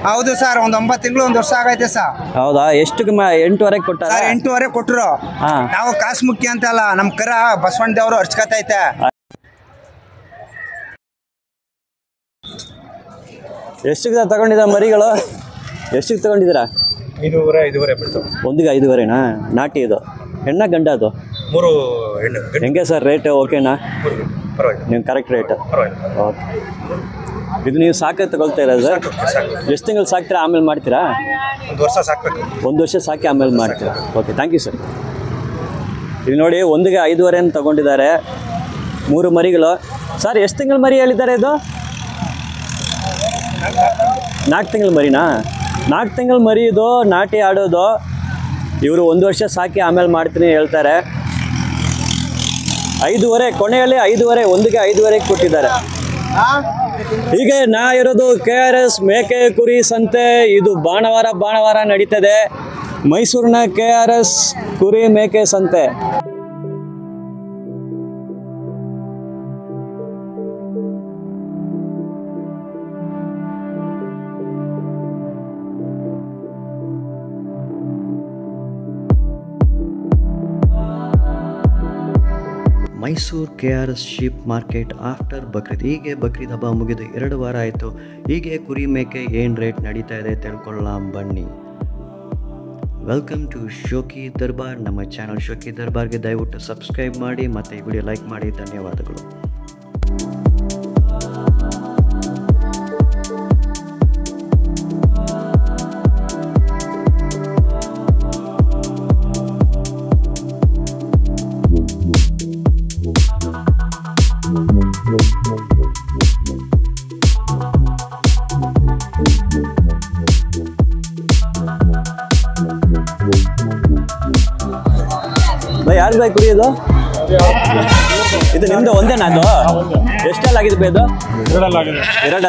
ಹೌದು ಸರ್, ಒಂದು 9 ತಿಂಗಳು 1 ವರ್ಷ ಆಗೈತೆ ಸರ್. ಹೌದಾ? ಎಷ್ಟು 8ವರೆಗೆ ಕೊಟ್ಟಾರ? 8ವರೆಗೆ ಕೊಟ್ಟರು. ನಾವು ಕಾಸು ಮುಖ್ಯ ಅಂತ ಅಲ್ಲ, ನಮ್ಮ ಕರ ಬಸವಣ್ಣ ದೇವರು ಅರ್ಚ್ಕತೈತೆ. ಎಷ್ಟಿಗೆ ತಗೊಂಡಿದ್ದೀರಾ ಮರಿಗಳು? ಎಷ್ಟಿಗೆ ತಗೊಂಡಿದ್ದೀರಾ? 5.5 ಬಿಡ್ತಾವೆ. ಒಂದಿಗೆ 5.5ನಾ? ನಾಟಿ ಇದು ಹೆಣ್ಣ ಗಂಡ? ಅದು 3 ಹೆಣ್ಣು. ಹೆಂಗೆ ಸರ್ ರೇಟ್? ಓಕೆನಾ? ಪರವಾಗಿಲ್ಲ, ನೀವು ಕರೆಕ್ಟ್ ರೇಟ್. ಓಕೆ. ಇದು ನೀವು ಸಾಕಿ ತಗೊಳ್ತಾ ಇರೋದು? ಎಷ್ಟು ತಿಂಗಳು ಸಾಕ್ತೀರಾ ಆಮೇಲೆ ಮಾಡ್ತೀರಾ? 1 ವರ್ಷ ಸಾಕಬೇಕು. 1 ವರ್ಷ ಸಾಕಿ ಆಮೇಲೆ ಮಾಡ್ತೀರಾ? Okay, thank you sir. ಇಲ್ಲಿ ನೋಡಿ, ಒಂದಿಗೆ 5.5 ತಗೊಂಡಿದ್ದಾರೆ 3 ಮರಿಗಳು. ಸರ್ ಎಷ್ಟು ತಿಂಗಳು ಮರಿ ಹೇಳಿದ್ದಾರೆ ಇದು? 4 ತಿಂಗಳು ಮರಿನಾ? 4 ತಿಂಗಳು ಮರಿ ಇದು ನಾಟಿ ಆಡೋದು. ಇವರು 1 ವರ್ಷ ಸಾಕಿ ಆಮೇಲೆ ಮಾಡ್ತೀನಿ ಹೇಳ್ತಾರೆ. 5.5 ಕೊನೆಯಲ್ಲಿ 5.5, ಒಂದಿಗೆ 5.5 ಕೊಟ್ಟಿದ್ದಾರೆ. ಹೀಗೆ ನಾ ಇರೋದು KRS ಮೇಕೆ ಕುರಿ ಸಂತೆ. ಇದು ಭಾನುವಾರ ನಡೀತದೆ ಮೈಸೂರಿನ KRS ಕುರಿ ಮೇಕೆ ಸಂತೆ. Mysuru KRS sheep market after Bakrid. ಹೀಗೆ ಬಕ್ರೀದ್ ಹಬ್ಬ ಮುಗಿದು 2 ವಾರ ಆಯಿತು. ಹೀಗೆ ಕುರಿ ಮೇಕೆ ಏನು ರೇಟ್ ನಡೀತಾ ಇದೆ ತಿಳ್ಕೊಳ್ಳೋಣ ಬನ್ನಿ. ವೆಲ್ಕಮ್ ಟು ಶೋಕಿ ದರ್ಬಾರ್. ನಮ್ಮ ಚಾನಲ್ ಶೋಕಿ ದರ್ಬಾರ್ಗೆ ದಯವಿಟ್ಟು ಸಬ್ಸ್ಕ್ರೈಬ್ ಮಾಡಿ ಮತ್ತು ಈ ವಿಡಿಯೋ ಲೈಕ್ ಮಾಡಿ. ಧನ್ಯವಾದಗಳು. ಯಾರು ಬೈ ಕುರಿಯೋದು? ಇದು ನಿಮ್ದು ಒಂದೇನಾ? ಅದು ಎಷ್ಟೆಲ್ಲ ಆಗಿದೆ ಬೈ? ಇದು 2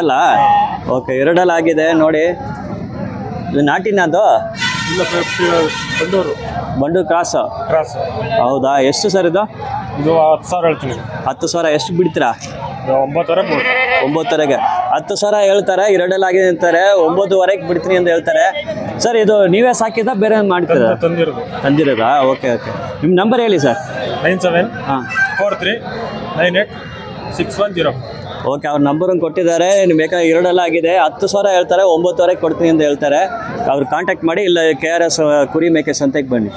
ಓಕೆ, 2 ಆಗಿದೆ ನೋಡಿ. ಇದು ನಾಟಿನ? ಅದು ಬಂಡು ಕ್ರಾಸ್. ಹೌದಾ? ಎಷ್ಟು ಸರ್ ಇದು? 10,000 ಹೇಳ್ತೀನಿ. 10,000. ಎಷ್ಟು ಬಿಡ್ತೀರಾ? 9,000. 9,000ಗೆ 10,000 ಹೇಳ್ತಾರೆ. 2 ಆಗಿದೆ ಅಂತಾರೆ. 9,000ಗೆ ಬಿಡ್ತೀನಿ ಅಂತ ಹೇಳ್ತಾರೆ. ಸರ್ ಇದು ನೀವೇ ಸಾಕಿದ ಬೇರೆ ಮಾಡ್ತೀರಾ? ತಂದಿರೋದಾ? ಓಕೆ. ನಿಮ್ಮ ನಂಬರ್ ಹೇಳಿ ಸರ್. 9743398610. ಓಕೆ, ಅವ್ರ ನಂಬರನ್ನು ಕೊಟ್ಟಿದ್ದಾರೆ. ನೀವು ಬೇಕಾದ್ರೆ 2 ಆಗಿದೆ. 10,000 ಹೇಳ್ತಾರೆ. 9,000ಗೆ ಕೊಡ್ತೀನಿ ಅಂತ ಹೇಳ್ತಾರೆ. ಅವ್ರು ಕಾಂಟ್ಯಾಕ್ಟ್ ಮಾಡಿ. ಇಲ್ಲ KRS ಕುರಿ ಮೇಕೆ ಸಂತೆಗೆ ಬನ್ನಿ.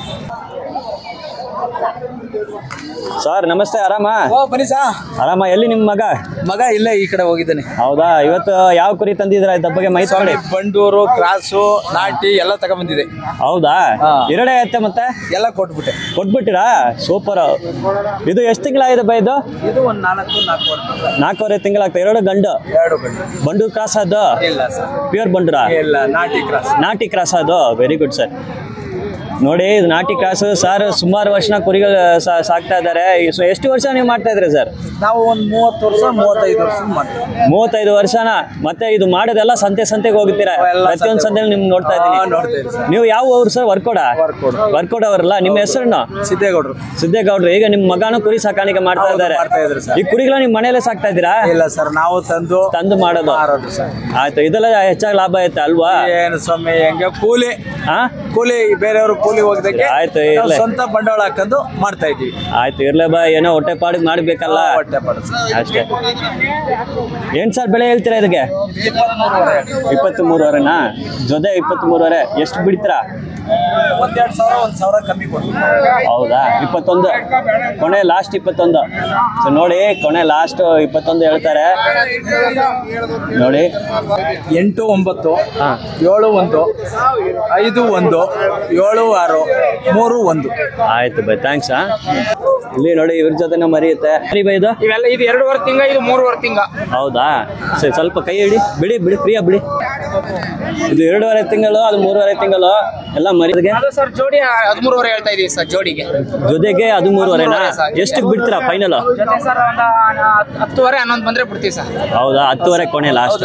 ಸರ್ ನಮಸ್ತೆ, ಆರಾಮ? ಬನ್ನಿ ಸರ್. ಆರಾಮ? ಎಲ್ಲಿ ನಿಮ್ಮ ಮಗ? ಇಲ್ಲೇ ಈ ಕಡೆ ಹೋಗಿದ್ದಾನೆ. ಹೌದಾ? ಇವತ್ತು ಯಾವ ಕುರಿ ತಂದಿದ್ರ? ದಬ್ಬಗೆ ಮೈ ತಗೊಳ್ಳಿ. ಬಂಡೂರು, ಕ್ರಾಸು, ನಾಟಿ ಎಲ್ಲ ತಗೊಂಡ್ಬಂದಿದೆ. ಹೌದಾ? 2 ಐತೆ ಮತ್ತೆ ಎಲ್ಲ ಕೊಟ್ಬಿಟ್ಟಿರಾ? ಸೂಪರ್. ಇದು ಎಷ್ಟು ತಿಂಗಳಾಗಿದೆ ಬೈ? ಇದು ಒಂದು 4.5 ತಿಂಗಳಾಗ್ತದೆ. 2 ಗಂಡು. ಬಂಡು ಕ್ರಾಸ್ ಅದು? ಇಲ್ಲ ಸರ್, ಪ್ಯೂರ್ ಬಂಡುರಾ? ಇಲ್ಲ, ನಾಟಿ ಕ್ರಾಸ್. ಅದು ವೆರಿ ಗುಡ್ ಸರ್. ನೋಡಿ, ಇದು ನಾಟಿ ಕ್ರಾಸು ಸರ್. ಸುಮಾರು ವರ್ಷ ಕುರಿಗಳು ಸಾಕ್ತಾ ಇದ್ದಾರೆ. ಎಷ್ಟು ವರ್ಷ ನೀವು ಮಾಡ್ತಾ ಇದ್ರಿ ಸರ್? ನಾವು ಒಂದು 35 ವರ್ಷ ಮಾಡ್ತೀವಿ. 35 ವರ್ಷನಾ? ಮತ್ತೆ ಇದು ಮಾಡೋದೆಲ್ಲ ಸಂತೆಗೆ ಹೋಗ್ತೀರಾ? ಪ್ರತಿಯೊಂದು ಸಂತೆಯಲ್ಲಿ ನಿಮ್ಗೆ ನೋಡ್ತಾ ಇದ್ದೀನಿ. ನೀವು ಯಾವ ಊರು ಸರ್? ವರ್ಕೋಡ್ ಅವರಲ್ಲ? ನಿಮ್ಮ ಹೆಸರನ್ನು? ಸಿದ್ದೇಗೌಡ್ರು. ಈಗ ನಿಮ್ಮ ಮಗನೂ ಕುರಿ ಸಾಕಾಣಿಕೆ ಮಾಡ್ತಾ ಇದ್ದಾರೆ. ಈ ಕುರಿಗಳ ನಿಮ್ಮ ಮನೆಯಲ್ಲೇ ಸಾಕ್ತಾ ಇದ್ದೀರಾ? ಇಲ್ಲ ಸರ್, ನಾವು ತಂದು ಮಾಡೋದು. ಆಯ್ತು. ಇದೆಲ್ಲ ಹೆಚ್ಚಾಗಿ ಲಾಭ ಐತೆ ಅಲ್ವಾ? ಏನು ಸ್ವಾಮಿ, ಹೆಂಗೆ ಕೂಲಿ ಬೇರೆಯವರು ಕೂಲಿ ಹೋಗದಕ್ಕೆ ಆಯ್ತು, ಸ್ವಂತ ಬಂಡವಾಳ ಹಾಕೊಂಡು ಮಾಡ್ತಾ ಇದ್ದೀವಿ. ಆಯ್ತು, ಇರ್ಲೇ ಬಾ. ಏನೋ ಹೊಟ್ಟೆ ಪಾಡಿಗೆ ಮಾಡ್ಬೇಕಲ್ಲ, ಅಷ್ಟೇ. ಏನ್ ಸರ್ ಬೆಳೆ ಹೇಳ್ತೀರಾ ಇದಕ್ಕೆ? 23,500ನಾ? ಜೊತೆ 23,500. ಎಷ್ಟು ಬಿಡ್ತೀರಾ? 1,000 ಕಮ್ಮಿ ಕೊಡಿ. ಹೌದಾ? 21 ಕೊನೆ ಲಾಸ್ಟ್ 21. ಸೊ ನೋಡಿ, ಕೊನೆ ಲಾಸ್ಟ್ 21 ಹೇಳ್ತಾರೆ ನೋಡಿ. 8, 9, 7, 1, 5, 1, 7, 6, 3, 1. ಆಯ್ತು ಬೈ, ಥ್ಯಾಂಕ್ಸ್. ಇಲ್ಲಿ ನೋಡಿ, ಇವ್ರ ಜೊತೆ ಮರಿಯುತ್ತೆ. ಇದು ಇವೆಲ್ಲ ಇದು 2.5 ತಿಂಗ, ಇದು 3.5 ತಿಂಗ. ಹೌದಾ? ಸರಿ, ಸ್ವಲ್ಪ ಕೈ ಬಿಡಿ ಫ್ರೀಯಾ ಬಿಡಿ. ಇದು 2.5 ತಿಂಗಳು, ಅದು 3.5 ತಿಂಗಳು ಎಲ್ಲ ಮರಿದಿಗೆ. ಸರ್ ಜೋಡಿ 13.5 ಹೇಳ್ತಾ ಇದೀವಿ ಸರ್. ಜೋಡಿಗೆ 13.5ನಾ? ಎಷ್ಟು ಬಿಡ್ತೀರಾ ಫೈನಲ್? ಸರ್ 10.5, 11 ಬಂದ್ರೆ ಬಿಡ್ತೀವಿ ಸರ್. ಹೌದಾ? 10.5 ಕೊನೆ ಲಾಸ್ಟ್.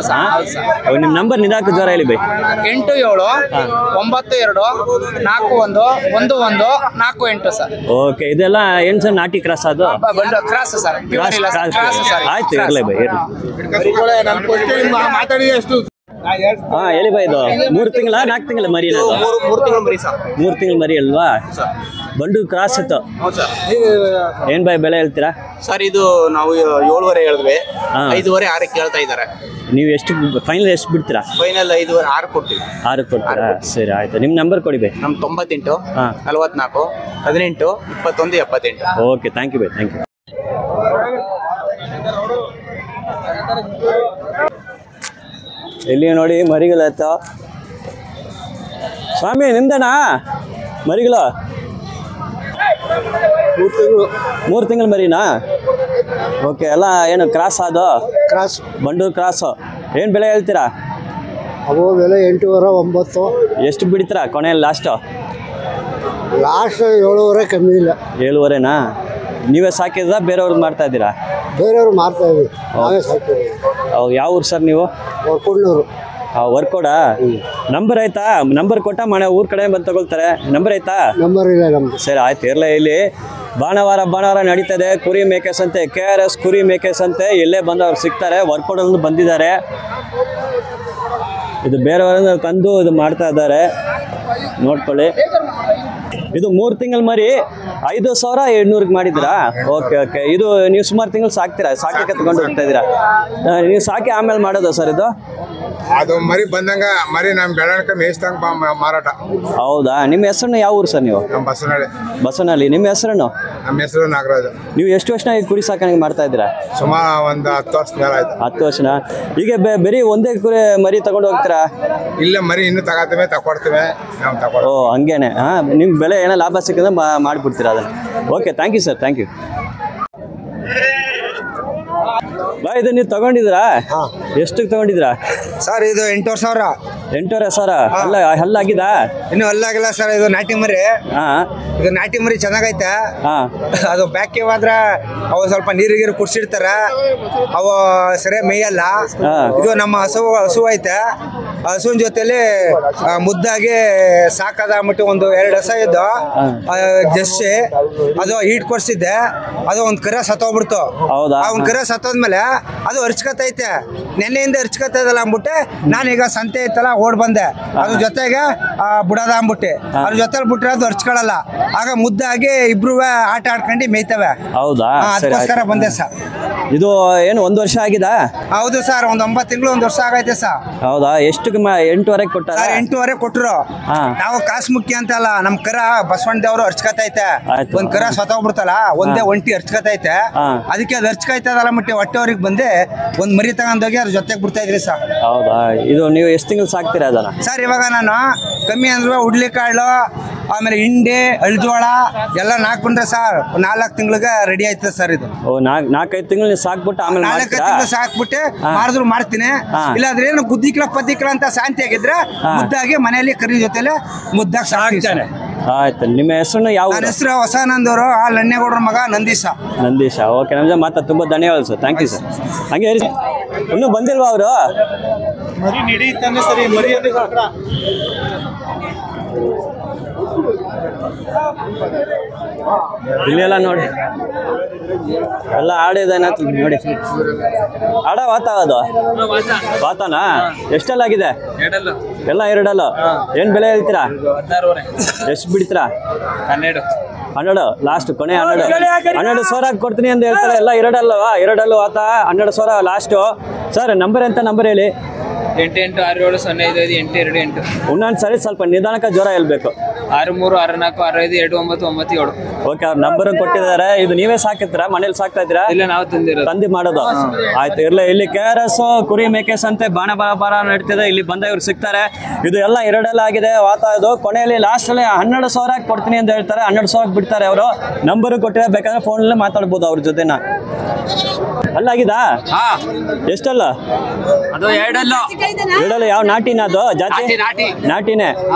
ನಿಮ್ಮ ನಂಬರ್ ನಿಧಾಕ ಜ್ವರ ಹೇಳಿ ಬೈ. 8792411148 ಸರ್. ಓಕೆ. ಇದೆಲ್ಲ ಏನ್ ಸರ್? ನಾಟಿ ಕ್ರಾಸ್? ಅದು ಕ್ರಾಸ್ ಸರ್. ಆಯ್ತು, ಇರ್ಲಿ ಬೈ, ಇರ್ಲಿ. ಮಾತಾಡಿ ಎಷ್ಟು ಹಾಂ ಹೇಳಿ ಬಾ. ಇದು 3 ತಿಂಗಳ 4 ತಿಂಗಳ ಮರಿ ಇಲ್ಲ? 3 ತಿಂಗಳು ಮರಿ ಸರ್. 3 ತಿಂಗಳ ಮರಿ ಅಲ್ವಾ? ಬಂಡು ಕ್ರಾಸ್ ಇತ್ತು. ಏನ್ ಬಾಯ್ ಬೆಲೆ ಹೇಳ್ತೀರಾ ಸರ್? ಇದು ನಾವು 7.5 ಹೇಳಿದ್ವಿ, 5.5 6 ಕೇಳ್ತಾ ಇದ್ದಾರೆ. ನೀವು ಎಷ್ಟು ಫೈನಲ್ ಎಷ್ಟು ಬಿಡ್ತೀರಾ? ಫೈನಲ್ 5.5 6 ಕೊಡ್ತೀವಿ. 6 ಕೊಡ್ತೀರಾ? ಸರಿ ಆಯ್ತು. ನಿಮ್ಮ ನಂಬರ್ ಕೊಡಿ ಬೈ. ನಮ್ಮ 98 44 18 21 78. Okay, thank you bye, thank you. ಇಲ್ಲಿ ನೋಡಿ ಮರಿಗಳಾಯ್ತು. ಸ್ವಾಮಿ ನಿಮ್ದನಾ ಮರಿಗಳು? 3 ತಿಂಗಳು ಮರಿನಾ? ಓಕೆ. ಎಲ್ಲ ಏನು ಕ್ರಾಸ್ ಅದು? Cross, Bandur cross. ಏನು ಬೆಲೆ ಹೇಳ್ತೀರಾ? ಅವು ಬೆಲೆ 8.5 9. ಎಷ್ಟು ಬಿಡ್ತೀರಾ ಕೊನೆಯಲ್ಲಿ ಲಾಸ್ಟು? ಲಾಸ್ಟ್ 7.5 ಕಮ್ಮಿ ಇಲ್ಲ. 7.5ನಾ? ನೀವೇ ಸಾಕಿದ್ರಾ ಬೇರೆಯವ್ರಿಗೆ ಮಾಡ್ತಾ ಇದ್ದೀರಾ? ಬೇರೆಯವ್ರು ಮಾರ್ತಾ ಇದ್ವಿ, ನಾವೇ ಸಾಕ್ತೀವಿ. ಯಾವ ಊರು ಸರ್ ನೀವು? ಕೊಣ್ಣೂರು. ವರ್ಕೋಡಾ? ನಂಬರ್ ಆಯ್ತಾ? ನಂಬರ್ ಕೊಟ್ಟ ಮನೆ ಊರ್ ಕಡೆ ಬಂದು ತಗೊಳ್ತಾರೆ. ನಂಬರ್ ಆಯ್ತಾ? ನಂಬರ್ ಇಲ್ಲ ನಮ್ದು. ಸರಿ ಆಯ್ತು. ಇರಲ್ಲ. ಇಲ್ಲಿ ಭಾನುವಾರ ನಡೀತದೆ ಕುರಿ ಮೇಕೆ ಸಂತೆ, KRS ಕುರಿ ಮೇಕೆ ಸಂತೆ. ಇಲ್ಲೇ ಬಂದು ಅವ್ರು ಸಿಗ್ತಾರೆ. ವರ್ಕೋಡಲ್ಲಿ ಬಂದಿದ್ದಾರೆ. ಇದು ಬೇರೆಯವರನ್ನ ತಂದು ಇದು ಮಾಡ್ತಾ ಇದ್ದಾರೆ, ನೋಡ್ಕೊಳ್ಳಿ. ಇದು 3 ತಿಂಗಳ ಮರಿ 5,700 ಮಾಡಿದ್ರಾ? Okay okay. ಇದು ನೀವು ಸುಮಾರು ತಿಂಗಳು ಸಾಕ್ತೀರಾ? ಸಾಕಕ್ಕೆ ತಗೊಂಡು ಹೋಗ್ತಾ ಇದ್ದೀರಾ? ನೀವು ಸಾಕಿ ಆಮೇಲೆ ಮಾಡೋದು ಸರ್ ಇದು? ಅದು ಮರಿ ಬಂದಂಗ ಮರಿ ನಮ್ಮ ಬೆಳವಣಿಗೆ ಮೇಯಿಸ್ದಂಗ ಮಾರಾಟ. ಹೌದಾ? ನಿಮ್ಮ ಹೆಸರನ್ನು ಯಾವ ಊರು ಸರ್ ನೀವು? ನಮ್ಮ ಬಸವನಹಳ್ಳಿ. ಬಸವನಹಳ್ಳಿ. ನಿಮ್ಮ ಹೆಸರನ್ನು? ನಮ್ಮ ಹೆಸರು ನಾಗರಾಜ್. ನೀವು ಎಷ್ಟು ವರ್ಷ ಕುರಿ ಸಾಕಾಣಿಕೆ ಮಾಡ್ತಾ ಇದ್ದೀರಾ? ಸುಮಾರು ಒಂದು 10 ವರ್ಷ ಮೇಲೆ ಆಯ್ತು. 10 ವರ್ಷನ? ಈಗ ಬರೀ ಒಂದೇ ಕುರಿ ಮರಿ ತಗೊಂಡು ಹೋಗ್ತೀರಾ? ಇಲ್ಲ, ಮರಿ ಇನ್ನೂ ತಗೋತೀವಿ, ತಗೊಡ್ತೀವಿ ನಾವು ತಗೊಳ್ಳಿ. ಓ ಹಂಗೇನೆ. ಹಾಂ, ನಿಮ್ಮ ಬೆಲೆ ಏನೋ ಲಾಭ ಸಿಕ್ಕಿದ್ರೆ ಮಾಡಿಬಿಡ್ತೀರಾ ಅದನ್ನು? Okay, thank you sir, thank you. ಬಾ, ಇದು ನೀವು ತಗೊಂಡಿದ್ರಾ? ಎಷ್ಟಕ್ಕೆ ತಗೊಂಡಿದ್ರಾ ಸರ್? ಇದು 8,000. 8,500? ಹಲ್ಲಾಗಿದಾ? ಇನ್ನು ಹಲ್ಲಾಗಿಲ್ಲ ಸರ್. ಇದು ನಾಟಿ ಮರಿ. ಇದು ನಾಟಿ ಮರಿ ಚೆನ್ನಾಗೈತೆ. ಅದು ಬ್ಯಾಕಿ ಹೋದ್ರೆ ಅವು ಸ್ವಲ್ಪ ನೀರಿಗೀರು ಕುಡ್ಸಿರ್ತಾರ, ಅವು ಸರಿಯಾಗಿ ಮೇಯಲ್ಲ. ಇದು ನಮ್ಮ ಹಸು ಐತೆ. ಹಸುವಿನ ಜೊತೆಲಿ ಮುದ್ದಾಗಿ ಸಾಕಾದಾಗ್ಬಿಟ್ಟು ಒಂದು 2 ಹಸ ಇದ್ದು ಜರ್ಸಿ ಅದು ಹೀಟ್ ಕೊಡ್ಸಿದ್ದೆ. ಅದು ಒಂದು ಕರ ಸತ್ತೋಗ್ಬಿಡ್ತು. ಒಂದು ಕರ ಸತ್ತೋದ್ಮೇಲೆ ಅದು ಅರ್ಚ್ಕತೈತೆ. ನೆನ್ನೆಯಿಂದ ಅರ್ಚ್ಕತ ಇದಲ್ಲ ಅಂದ್ಬಿಟ್ಟೆ ನಾನೀಗ ಸಂತೆ ಇತ್ತಲ್ಲ ಓಡ್ ಬಂದೆ. ಅದ್ರ ಜೊತೆಗೆ ಬಿಡೋದ ಅಂದ್ಬಿಟ್ಟು ಅದ್ರ ಜೊತೆ ಬಿಟ್ರೆ ಅದು ಅರ್ಚ್ಕೊಳ್ಳಲ್ಲ. ಆಗ ಮುದ್ದಾಗಿ ಇಬ್ರು ಆಟ ಆಡ್ಕೊಂಡು ಮೇಯ್ತವೆ. ಹೌದಾ? ಅದಕ್ಕೋಸ್ಕರ ಬಂದೆ ಸರ್. ಇದು ಏನು 1 ವರ್ಷ ಆಗಿದಾ? ಹೌದು ಸರ್, ಒಂದು 9 ತಿಂಗಳು 1 ವರ್ಷ ಆಗೈತೆ ಸರ್. ಹೌದಾ? ಎಷ್ಟು? 8.5 ಕೊಟ್ಟಾರ? 8.5 ಕೊಟ್ಟರು. ನಾವು ಕಾಸು ಮುಖ್ಯ ಅಂತ ಅಲ್ಲ, ನಮ್ ಕರ ಬಸವಣ್ಣ ದೇವ್ರು ಅರ್ಚ್ಕತೈತೆ. ಒಂದ್ ಕರ ಸತ್ತೋಗ್ಬಿಡ್ತಲ್ಲ, ಒಂದೇ ಒಂಟಿ ಅರ್ಚ್ಕತೈತೆ. ಅದಕ್ಕೆ ಅದು ಅರ್ಚ್ಕೈತದಲ್ಲ ಮಟ್ಟಿ ಹೊಟ್ಟೆವ್ರಿಗೆ ಬಂದೆ ಒಂದ್ ಮರಿ ತಗೊಂಡೋಗಿ ಅದ್ರ ಜೊತೆಗೆ ಬಿಡ್ತಾ ಇದ್ರಿ ಸರ್. ಹೌದಾ? ಇದು ನೀವು ಎಷ್ಟು ತಿಂಗಳು ಸಾಕ್ತೀರಾ ಅದನ್ನ ಸರ್? ಇವಾಗ ನಾನು ಕಮ್ಮಿ ಅಂದ್ರೆ ಹುಡ್ಲಿಕಾಳು, ಆಮೇಲೆ ಹಿಂಡಿ, ಅಳ್ಜೋಳ ಎಲ್ಲ ನಾಲ್ಕೊಂಡ್ರೆ ಸರ್ 4 ತಿಂಗಳಿಗೆ ರೆಡಿ ಆಯ್ತದೆ ಸರ್. ಇದು 4-5 ತಿಂಗಳು ಸಾಕ್ಬಿಟ್ಟು ಆಮೇಲೆ 4 ತಿಂಗಳು ಸಾಕ್ಬಿಟ್ಟು ಮಾಡಿದ್ರು ಮಾಡ್ತೀನಿ. ಇಲ್ಲಾಂದ್ರೆ ಏನು ಗುದ್ದಿಕ್ಲ ಪದ್ದಿಕ್ಲ ಅಂತ ಶಾಂತಿ ಆಗಿದ್ರೆ ಮುದ್ದಾಗಿ ಮನೆಯಲ್ಲಿ ಕರಿ ಜೊತೆಲೆ ಮುದ್ದಾಗಿ ಸಾಕ್ತಾನೆ. ಆಯ್ತು. ನಿಮ್ಮ ಹೆಸರು ಯಾವ? ನನ್ನ ಹೆಸರು ಹೊಸನಂದವರು, ಆ ಲಣ್ಣೇಗೌಡ್ರ ಮಗ ನಂದೀಶ. ನಂದೀಶ. ಓಕೆ, ನಮ್ಗೆ ಮಾತಾ ತುಂಬಾ ಧನ್ಯವಾದ ಸರ್, ಥ್ಯಾಂಕ್ ಯು ಸರ್. ಹಂಗೆ ಇನ್ನೂ ಬಂದಿಲ್ವಾ ಅವರು? ಮರಿ ನಡೀತಾನೆ ಸರಿ. ಮರಿ ಇಲ್ಲೆಲ್ಲ ನೋಡಿ ಎಲ್ಲ ಆಡಿದಾನ ನೋಡಿ. ಆಡ ವಾತಾವದು ವಾತಾನ ಎಷ್ಟಲ್ಲಾಗಿದೆ? ಎಲ್ಲ 2 ಏನ್ ಬೆಲೆ ಹೇಳ್ತೀರಾ? ಎಷ್ಟು ಬಿಡ್ತೀರಾ? 12 ಲಾಸ್ಟ್, ಕೊನೆ 12 ಸಾವಿರ ಕೊಡ್ತೀನಿ ಅಂತ ಹೇಳ್ತಾರೆ. ಎಲ್ಲ 2 ವಾತ 12,000 ಲಾಸ್ಟು. ಸರ್ ನಂಬರ್ ಎಂತ? ನಂಬರ್ ಹೇಳಿ. 8867055828. ಇನ್ನೊಂದು ಸರಿ ಸ್ವಲ್ಪ ನಿಧಾನಕ್ಕೆ ಜ್ವರ ಹೇಳ್ಬೇಕು. 6364655997. ಓಕೆ, ಅವ್ರ ನಂಬರ್ ಕೊಟ್ಟಿದ್ದಾರೆ. ಇದು ನೀವೇ ಸಾಕಿರ್ತೀರಾ? ಮನೇಲಿ ಸಾಕ್ತಾ ಇದ್ದೀರಾ? ಇಲ್ಲ, ನಾವು ತಂದಿ ಮಾಡೋದು. ಆಯ್ತು, ಇರ್ಲಿ. ಇಲ್ಲಿ KRS ಕುರಿ ಮೇಕೆ ಸಂತೆ ಬಾಣ ನಡೀತಿದೆ. ಇಲ್ಲಿ ಬಂದ ಇವ್ರು ಸಿಗ್ತಾರೆ. ಇದು ಎಲ್ಲ 2 ಆಗಿದೆ ವಾತ. ಇದು ಕೊನೆಯಲ್ಲಿ ಲಾಸ್ಟ್ ಅಲ್ಲಿ 12,000 ಕೊಡ್ತೀನಿ ಅಂತ ಹೇಳ್ತಾರೆ. 12,000 ಬಿಡ್ತಾರೆ ಅವರು. ನಂಬರ್ ಕೊಟ್ಟಿದ್ರೆ ಬೇಕಾದ್ರೆ ಫೋನಲ್ಲಿ ಮಾತಾಡ್ಬೋದು ಅವ್ರ ಜೊತೆನ. ಅಲ್ಲಾಗಿದಾ? ಎಷ್ಟಲ್ಲ? ಅದು 2 ಯಾವ ನಾಟಿನ? ಅದು ಜಾತಿ ನಾಟಿನೇ.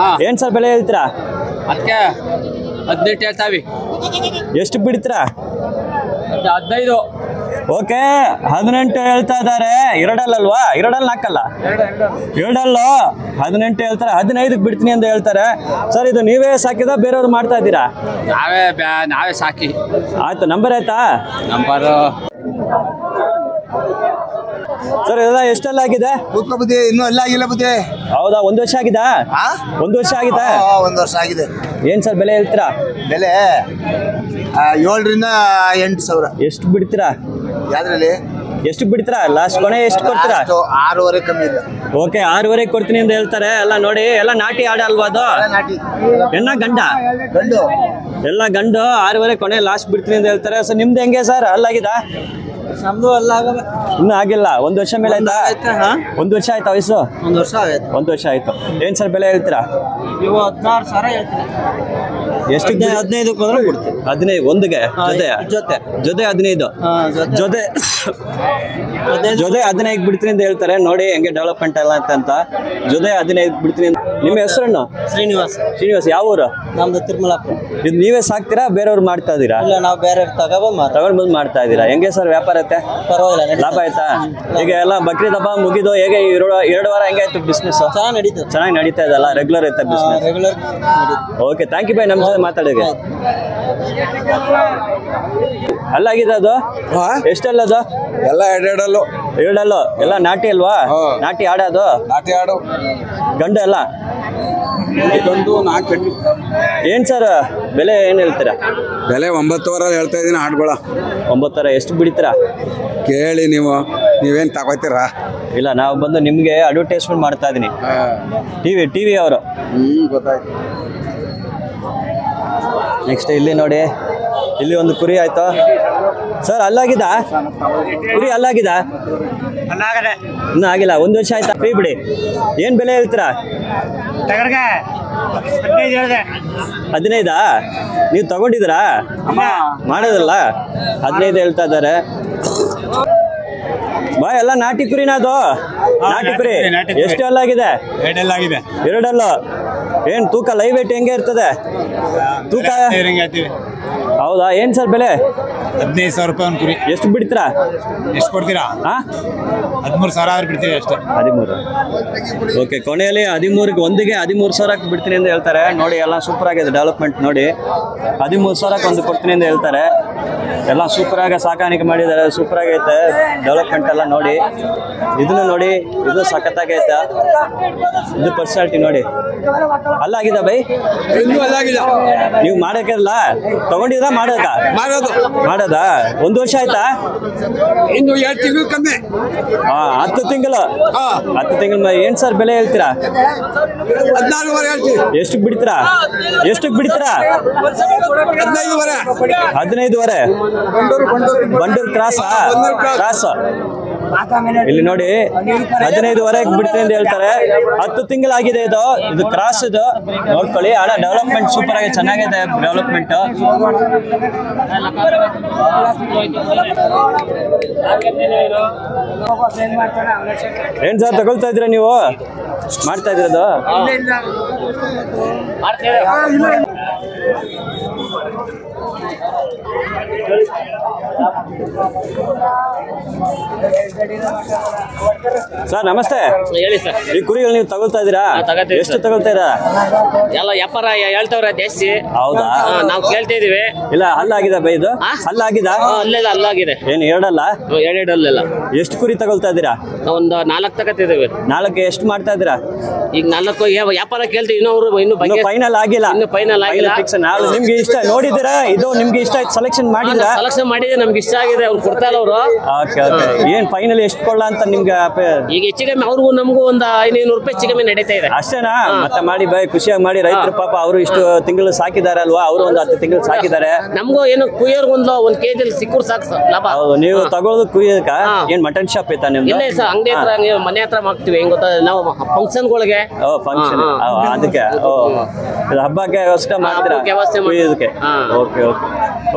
ಏನ್ ಸರ್ ಬೆಲೆ ಹೇಳ್ತೀರಾ? ಅದಕ್ಕೆ 18 ಹೇಳ್ತಾವಿ. ಎಷ್ಟು ಬಿಡ್ತೀರಾ? 15. ಓಕೆ, 18 ಹೇಳ್ತಾ ಇದಾರೆ. 2 ಅಲ್ವಾ? 2 ನಾಲ್ಕಲ್ಲ, 2 18 ಹೇಳ್ತಾರೆ. 15ಕ್ಕೆ ಬಿಡ್ತೀನಿ ಅಂತ ಹೇಳ್ತಾರೆ. ಸರ್ ಇದು ನೀವೇ ಸಾಕಿದ ಬೇರೆಯವ್ರು ಮಾಡ್ತಾ ಇದ್ದೀರಾ? ನಾವೇ ಸಾಕಿ. ಆಯ್ತು, ನಂಬರ್ ಆಯ್ತಾ? ನಂಬರು ಸರ್ ಎಲ್ಲ ಎಷ್ಟೆಲ್ಲ ಆಗಿದೆ? ಬುದ್ಧಿ ಇನ್ನೂ ಎಲ್ಲ ಆಗಿಲ್ಲ ಬುದ್ಧಿ. ಹೌದಾ, 1 ವರ್ಷ ಆಗಿದಾ? 1 ವರ್ಷ ಆಗಿದಾ? 1 ವರ್ಷ ಆಗಿದೆ. ಏನ್ ಸರ್ ಬೆಲೆ ಹೇಳ್ತೀರಾ? ಬೆಲೆ 7 ರಿಂದ 8 ಸಾವಿರ. ಎಷ್ಟು ಬಿಡ್ತೀರಾ? ಯಾವ್ದ್ರಲ್ಲಿ ಎಷ್ಟು ಬಿಡ್ತೀರಾ? ಲಾಸ್ಟ್ ಕೊನೆ ಎಷ್ಟು ಕೊಡ್ತೀರಾ? 6.5 ಕಮ್ಮಿ ಇಲ್ಲ. ಓಕೆ, 6.5 ಕೊಡ್ತೀನಿ ಅಂತ ಹೇಳ್ತಾರೆ. ಎಲ್ಲ ನೋಡಿ, ಎಲ್ಲ ನಾಟಿ ಆಡ ಅಲ್ವಾ ಅದು? ಹೆಣ್ಣ ಗಂಡ? ಗಂಡು. ಎಲ್ಲ ಗಂಡು. 6.5 ಕೊನೆ ಲಾಸ್ಟ್ ಬಿಡ್ತೀನಿ ಅಂತ ಹೇಳ್ತಾರೆ. ಸೊ ನಿಮ್ದು ಹೆಂಗೆ ಸರ್? ಅಲ್ಲಾಗಿದಾ? ನಮ್ದು ಅಲ್ಲ ಇನ್ನೂ ಆಗಿಲ್ಲ. 1 ವರ್ಷ ಮೇಲೆ ಆಯ್ತಾ? 1 ವರ್ಷ ಆಯ್ತಾ ವಯಸ್ಸು? 1 ವರ್ಷ ಆಯ್ತು. 1 ವರ್ಷ ಆಯ್ತು. ಏನ್ ಸರ್ ಬೆಲೆ ಹೇಳ್ತೀರಾ? ಇವು 16 ಸಾವಿರ ಹೇಳ್ತೀನಿ. ಎಷ್ಟು? 15 ಬಂದ್ರೆ ಕೊಡ್ತೀವಿ. 15 ಒಂದಿಗೆ ಜೊತೆ 15 ಜೊತೆ 15 ಬಿಡ್ತೀನಿ ಅಂತ ಹೇಳ್ತಾರೆ. ನೋಡಿ ಹೆಂಗೆ ಡೆವಲಪ್ಮೆಂಟ್ ಎಲ್ಲ ಅಂತ. ಜೊತೆ 15 ಬಿಡ್ತೀನಿ. ನಿಮ್ಮ ಹೆಸರನ್ನು? ಶ್ರೀನಿವಾಸ್. ಯಾವ ಊರು? ನಮ್ದು ತಿರುಮಲಾಪುರ. ಇದು ನೀವೇ ಸಾಕ್ತೀರಾ, ಬೇರೆಯವ್ರು ಮಾಡ್ತಾ ಇದೀರಾ? ಇಲ್ಲ, ನಾವು ಬೇರೆ ತಗೊಂಡ್ ಬಂದು ಮಾಡ್ತಾ ಇದೀರಾ. ಹೆಂಗೆ ಸರ್ ವ್ಯಾಪಾರ ಐತೆ? ಪರವಾಗಿಲ್ಲ, ಲಾಭ ಆಯ್ತಾ? ಈಗ ಎಲ್ಲ ಬಕ್ರೀದ್ ಹಬ್ಬ ಮುಗಿದು ಹೇಗೆ 2 ವಾರ ಹೆಂಗೆ ಆಯ್ತು ಬಿಸ್ನೆಸ್? ಚೆನ್ನಾಗಿ ನಡೀತಾ ಇದೆಲ್ಲ? ರೆಗ್ಯುಲರ್ ಐತೆ business? Regular. Okay, thank you ಬೈ ನಮ್ಮ ಜೊತೆ ಮಾತಾಡೋಕೆ. ಅಲ್ಲಾಗಿದೆ ಅದು? ಎಷ್ಟಲ್ಲ ಅದು? ಎಲ್ಲ 2 2 ಎಲ್ಲ ನಾಟಿ ಅಲ್ವಾ? ನಾಟಿ ಆಡೋದು? ನಾಟಿ ಆಡು ಗಂಡು ಎಲ್ಲ ಗಂಡು 4 ಗಂಡು. ಏನ್ ಸರ್ ಬೆಲೆ ಏನ್ ಹೇಳ್ತೀರಾ? ಬೆಲೆ 9,000 ಹೇಳ್ತಾ ಇದೀನಿ. ಆಡ್ಗಳ 9,000. ಎಷ್ಟು ಬಿಡ್ತೀರಾ? ಕೇಳಿ ನೀವೇನ್ ತಗೋತೀರಾ? ಇಲ್ಲ, ನಾವು ಬಂದು ನಿಮ್ಗೆ ಅಡ್ವರ್ಟೈಸ್ಮೆಂಟ್ ಮಾಡ್ತಾ ಇದೀನಿ. ಟಿವಿ ಅವರು. ಗೊತ್ತಾಯ್ತು. ನೆಕ್ಸ್ಟ್ ಇಲ್ಲಿ ನೋಡಿ, ಇಲ್ಲಿ ಒಂದು ಕುರಿ ಆಯ್ತು ಸರ್. ಅಲ್ಲಾಗಿದ ಕುರಿ? ಅಲ್ಲಾಗಿದ? ಇನ್ನೂ ಆಗಿಲ್ಲ. 1 ವರ್ಷ ಆಯ್ತಾ? ಫ್ರೀ ಬಿಡಿ. ಏನ್ ಬೆಲೆ ಹೇಳ್ತೀರಾ? 15. ನೀವು ತಗೊಂಡಿದ್ದೀರಾ? ಮಾಡೋದಲ್ಲ? 15 ಹೇಳ್ತಾ ಇದ್ದಾರೆ. ಬಾ, ಎಲ್ಲ ನಾಟಿ ಕುರಿನ ಅದು? ನಾಟಿ ಕುರಿ. ಎಷ್ಟು ಅಲ್ಲಾಗಿದೆ? 2. ಏನ್ ತೂಕ ಲೈವ್ ವೇಟ್ ಹೆಂಗೆ ಇರ್ತದೆ ತೂಕ? ಹೌದಾ? ಏನ್ ಸರ್ ಬೆಲೆ? 15,000 ರೂಪಾಯಿ ಒಂದು ಕುರಿ. ಎಷ್ಟು ಬಿಡ್ತೀರಾ? ಎಷ್ಟು ಕೊಡ್ತೀರಾ? 13,000 ಆದ್ರೆ ಬಿಡ್ತೀವಿ ಅಷ್ಟೇ. 13. ಓಕೆ, ಕೊನೆಯಲ್ಲಿ 13ಗೆ ಒಂದಿಗೆ 13,000 ಬಿಡ್ತೀನಿ ಅಂತ ಹೇಳ್ತಾರೆ. ನೋಡಿ, ಎಲ್ಲ ಸೂಪರ್ ಆಗಿದೆ ಡೆವಲಪ್ಮೆಂಟ್. ನೋಡಿ, 13,000 ಒಂದು ಕೊಡ್ತೀನಿ ಅಂತ ಹೇಳ್ತಾರೆ. ಎಲ್ಲ ಸೂಪರ್ ಆಗಿ ಸಾಕಾಣಿಕೆ ಮಾಡಿದ್ದಾರೆ. ಸೂಪರ್ ಆಗೈತೆ ಡೆವಲಪ್ಮೆಂಟ್ ಎಲ್ಲ. ನೋಡಿ, ಇದನ್ನು ನೋಡಿ, ಇದು ಸಖತ್ತಾಗೈತೆ. ಇದು ಪರ್ಸನಾಲಿಟಿ ನೋಡಿ. ಅಲ್ಲಾಗಿದೆ ಬೈ? ಇನ್ನೂ ಅಲ್ಲಾಗಿಲ್ಲ. ನೀವು ಮಾಡೋಕ್ಕಿಲ್ಲ? ತಗೊಂಡಿದ್ರಾ? ಮಾಡೋದಾ? 1 ವರ್ಷ ಆಯ್ತಾ? ಇನ್ನು 2 ತಿಂಗಳು ಕಮ್ಮಿ. 10 ತಿಂಗಳು. 10 ತಿಂಗಳು. ಏನ್ ಸರ್ ಬೆಲೆ ಹೇಳ್ತೀರಾ? 14,000 ಹೇಳ್ತೀವಿ. ಎಷ್ಟಕ್ಕೆ ಬಿಡ್ತೀರಾ? 15,000. ಬಂಡೂರು ಕ್ರಾಸ್. ಇಲ್ಲಿ ನೋಡಿ, 15,000 ಬಿಡ್ತೀನಿ ಅಂತ ಹೇಳ್ತಾರೆ. 10 ತಿಂಗಳಾಗಿದೆ ಇದು ಕ್ರಾಸ್. ಇದು ನೋಡ್ಕೊಳ್ಳಿ. ಆಡ ಡೆವಲಪ್ಮೆಂಟ್ ಸೂಪರ್ ಆಗಿ ಚೆನ್ನಾಗಿದೆ ಡೆವಲಪ್ಮೆಂಟ್. ಏನ್ ಸರ್ ತಗೊಳ್ತಾ ಇದ್ದೀರಾ ನೀವು? ಮಾಡ್ತಾ ಇದ್ರದು? ಸರ್ ನಮಸ್ತೆ. ಹೇಳಿ ಸರ್. ಈ ಕುರಿಗಳು ನೀವು ತಗೊಳ್ತಾ ಇದ್ದೀರಾ? ಎಷ್ಟು ತಗೊಳ್ತಾ ಇದ್ದೀರಾ? ಎಲ್ಲ ವ್ಯಾಪಾರ ಹೇಳ್ತವ್ರೆ ಜಾಸ್ತಿ. ಹೌದಾ? ನಾವು ಕೇಳ್ತಾ ಇದೀವಿ. ಇಲ್ಲ, ಹಲ್ಲಾಗಿದೆ ಬೈ ಇದು? ಹಲ್ಲಾಗಿದ? ಅಲ್ಲಾಗಿದೆ. ಏನು 2 2 ಎಷ್ಟು ಕುರಿ ತಗೊಳ್ತಾ ಇದ್ದೀರಾ? ಒಂದು 4 ತಗೋತಿದ್ದೀವಿ. 4 ಎಷ್ಟು ಮಾಡ್ತಾ ಇದ್ದೀರಾ? ಈಗ 4 ವ್ಯಾಪಾರ ಕೇಳ್ತೀವಿ. ಇನ್ನು ಫೈನಲ್ ಆಗಿಲ್ಲ. ನಾವು ನಿಮ್ಗೆ ಇಷ್ಟ ನೋಡಿದ್ದೀರಾ? ಇದು ನಿಮ್ಗೆ ಇಷ್ಟ ಆಯ್ತು? ಸೆಲೆಕ್ಷನ್ ಮಾಡಿದ್ರಾ? ಸೆಲೆಕ್ಷನ್ ಮಾಡಿದ್ರೆ ನಮ್ಗೆ ಇಷ್ಟ ಆಗಿದೆ. ಅವ್ರು ಕೊಡ್ತಾ ಇಲ್ಲ ಅವರು. ಏನ್ ಫೈನಲ್ ಎಷ್ಟು ಕೊಡ್ಲ ಅಂತ ನಿಮ್ಗೆ? ಈಗ ಹೆಚ್ಚು ಕಮ್ಮಿ ಅವ್ರಿಗೂ ನಮಗೂ ಒಂದು 500 ರೂಪಾಯಿ ಹೆಚ್ಚು ಕಮ್ಮಿ ನಡೀತಾ ಇದೆ. ಅಷ್ಟೇನಾ? ಮತ್ತೆ ಮಾಡಿ ಬೈ, ಖುಷಿಯಾಗಿ ಮಾಡಿ. ರೈತರು ಪಾಪ ಅವರು ಇಷ್ಟು ತಿಂಗಳು ಸಾಕಿದಾರೆ ಅಲ್ವಾ? ಅವರು ಒಂದು 10 ತಿಂಗಳು ಸಾಕಿದ್ದಾರೆ. ನಮಗೂ ಏನು ಕುಯ್ಯೋರ್ಗೆ ಒಂದು kg ಸಿಕ್ಕರು ಸಾಕು ಲಾಭ. ನೀವು ತಗೊಳ್ಳೋದು ಕುಯ್ಯೋದಕ್ಕ? ಏನ್ ಮಟನ್ ಶಾಪ್ ಐತಾ ನಿಮ್ದು? ಇಲ್ಲ ಸರ್, ಅಂಗಡಿ ಹತ್ರ ಮನೆ ಹತ್ರ ಮಾಡ್ತೀವಿ. ಹೆಂಗ್ ಗೊತ್ತಾ, ನಾವು ಫಂಕ್ಷನ್ಗಳಿಗೆ. ಫಂಕ್ಷನ್ ಅದಕ್ಕೆ ಹಬ್ಬಕ್ಕೆ ವ್ಯವಸ್ಥೆ ಮಾಡ್ತೀರಾ? ಕುಯ್ಯೋದಕ್ಕೆ.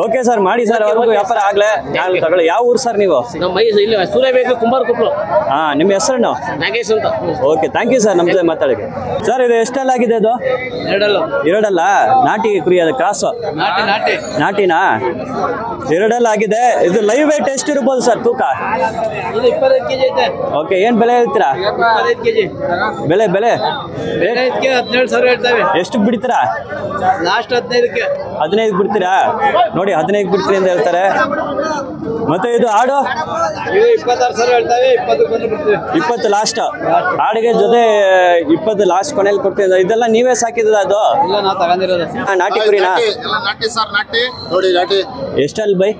ಓಕೆ ಸರ್, ಮಾಡಿ ಸರ್. ಅವ್ರಿಗೂ ವ್ಯಾಪಾರ ಆಗ್ಲೇ ತಗೊಳ್ಳಿ. ಯಾವ ಊರು ಸರ್ ನೀವು? ನಮ್ಮ ಇಲ್ಲಿ ಸೂರ್ಯಬೇಕು, ಕುಂಬಾರಕೊಪ್ಪಲು. ನಿಮ್ಮ ಹೆಸರನ್ನು? ನಾಗೇಶ್ ಅಂತ. ಓಕೆ, ಥ್ಯಾಂಕ್ ಯು ಸರ್ ನಮ್ಮ ಜೊತೆ ಮಾತಾಡೋಕೆ. ಸರ್ ಇದು ಎಷ್ಟೆಲ್ಲ ಆಗಿದೆ? ಅದು 2 ನಾಟಿ ಕುರಿ. ಅದು ಕ್ರಾಸ್ ನಾಟಿನಾ? 2 ಆಗಿದೆ. ಇದು ಲೈವ್ ವೇಟ್ ಎಷ್ಟು ಇರ್ಬೋದು ಸರ್ ತೂಕ? 25 kg ಐತೆ. ಓಕೆ, ಏನ್ ಬೆಲೆ ಹೇಳ್ತೀರಾ? 25 kg. ಬೆಲೆ 17,000 ಹೇಳ್ತೇವೆ. ಎಷ್ಟು ಬಿಡ್ತೀರಾ? ಲಾಸ್ಟ್ 15ಕ್ಕೆ. 15 ಬಿಡ್ತೀರಾ? ನೋಡಿ 15 ಬಿಡ್ತೀನಿ ಅಂತ ಹೇಳ್ತಾರೆ. ಮತ್ತೆ ಇದು ಆಡು 20 ಲಾಸ್ಟ್. ಆಡಿಗೆ ಜೊತೆ 20 ಲಾಸ್ಟ್ ಕೊನೆಯಲ್ಲಿ ಕೊಡ್ತೀನಿ. ಇದೆಲ್ಲ ನೀವೇ ಸಾಕಿದ ಅದು? ನಾಟಿ ಕುರಿನಾ? ಎಷ್ಟಲ್ಲಿ ಬೈ?